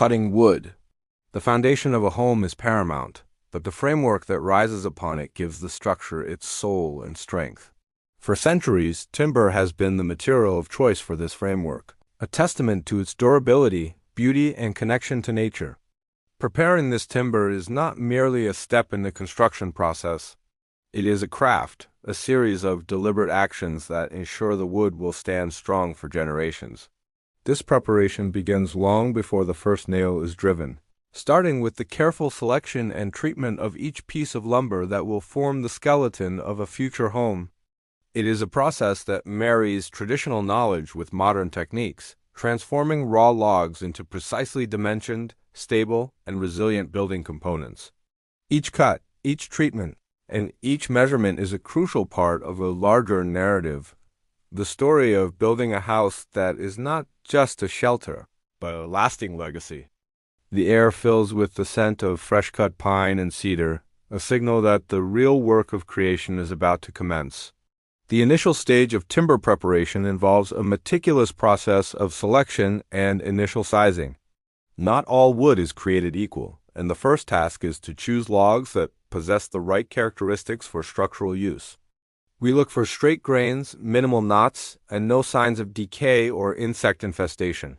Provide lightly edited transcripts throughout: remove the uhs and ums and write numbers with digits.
Cutting wood. The foundation of a home is paramount, but the framework that rises upon it gives the structure its soul and strength. For centuries, timber has been the material of choice for this framework, a testament to its durability, beauty, and connection to nature. Preparing this timber is not merely a step in the construction process. It is a craft, a series of deliberate actions that ensure the wood will stand strong for generations. This preparation begins long before the first nail is driven, starting with the careful selection and treatment of each piece of lumber that will form the skeleton of a future home. It is a process that marries traditional knowledge with modern techniques, transforming raw logs into precisely dimensioned, stable, and resilient building components. Each cut, each treatment, and each measurement is a crucial part of a larger narrative, the story of building a house that is not just a shelter, but a lasting legacy. The air fills with the scent of fresh-cut pine and cedar, a signal that the real work of creation is about to commence. The initial stage of timber preparation involves a meticulous process of selection and initial sizing. Not all wood is created equal, and the first task is to choose logs that possess the right characteristics for structural use. We look for straight grains, minimal knots, and no signs of decay or insect infestation.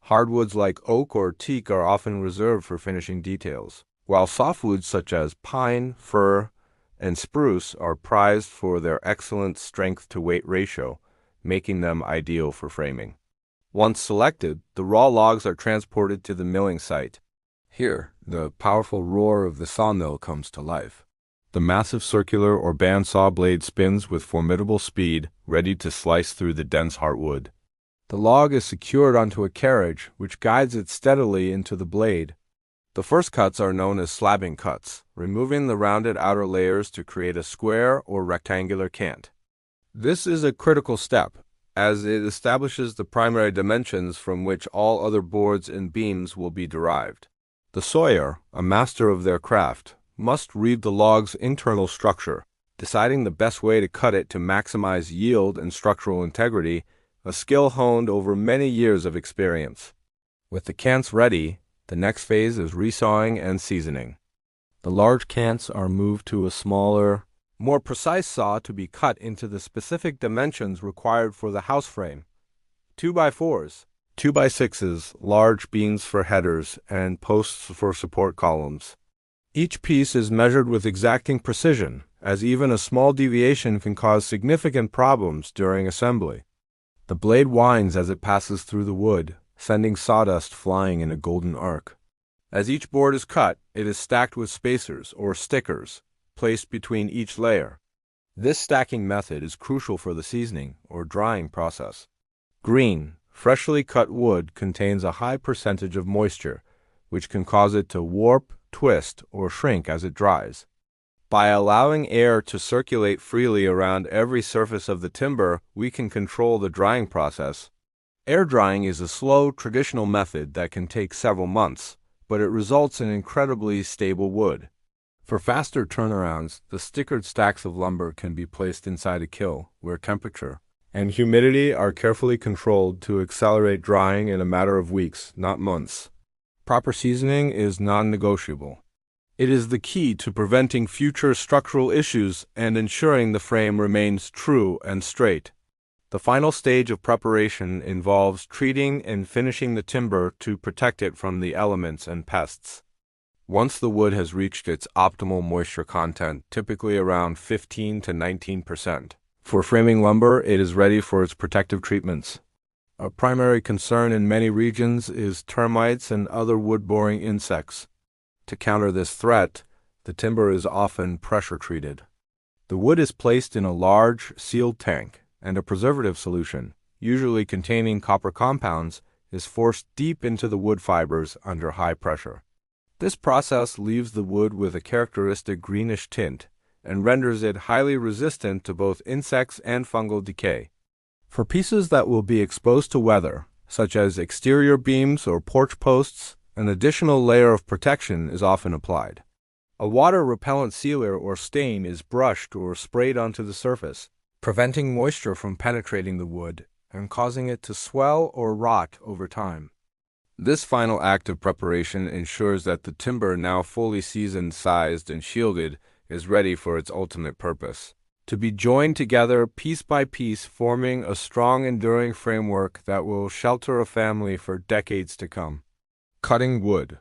Hardwoods like oak or teak are often reserved for finishing details, while softwoods such as pine, fir, and spruce are prized for their excellent strength-to-weight ratio, making them ideal for framing. Once selected, the raw logs are transported to the milling site. Here, the powerful roar of the sawmill comes to life. The massive circular or bandsaw blade spins with formidable speed, ready to slice through the dense heartwood. The log is secured onto a carriage, which guides it steadily into the blade. The first cuts are known as slabbing cuts, removing the rounded outer layers to create a square or rectangular cant. This is a critical step, as it establishes the primary dimensions from which all other boards and beams will be derived. The sawyer, a master of their craft, must read the log's internal structure, deciding the best way to cut it to maximize yield and structural integrity, a skill honed over many years of experience. With the cants ready, the next phase is resawing and seasoning. The large cants are moved to a smaller, more precise saw to be cut into the specific dimensions required for the house frame. 2x4s, 2x6s, large beams for headers, and posts for support columns. Each piece is measured with exacting precision, as even a small deviation can cause significant problems during assembly. The blade winds as it passes through the wood, sending sawdust flying in a golden arc. As each board is cut, it is stacked with spacers, or stickers, placed between each layer. This stacking method is crucial for the seasoning, or drying process. Green, freshly cut wood contains a high percentage of moisture, which can cause it to warp, twist, or shrink as it dries. By allowing air to circulate freely around every surface of the timber, we can control the drying process. Air drying is a slow, traditional method that can take several months, but it results in incredibly stable wood. For faster turnarounds, the stickered stacks of lumber can be placed inside a kiln, where temperature and humidity are carefully controlled to accelerate drying in a matter of weeks, not months. Proper seasoning is non-negotiable. It is the key to preventing future structural issues and ensuring the frame remains true and straight. The final stage of preparation involves treating and finishing the timber to protect it from the elements and pests. Once the wood has reached its optimal moisture content, typically around 15 to 19%, for framing lumber, it is ready for its protective treatments. A primary concern in many regions is termites and other wood-boring insects. To counter this threat, the timber is often pressure treated. The wood is placed in a large, sealed tank, and a preservative solution, usually containing copper compounds, is forced deep into the wood fibers under high pressure. This process leaves the wood with a characteristic greenish tint and renders it highly resistant to both insects and fungal decay. For pieces that will be exposed to weather, such as exterior beams or porch posts, an additional layer of protection is often applied. A water-repellent sealer or stain is brushed or sprayed onto the surface, preventing moisture from penetrating the wood and causing it to swell or rot over time. This final act of preparation ensures that the timber, now fully seasoned, sized, and shielded, is ready for its ultimate purpose: to be joined together piece by piece, forming a strong, enduring framework that will shelter a family for decades to come. Cutting wood.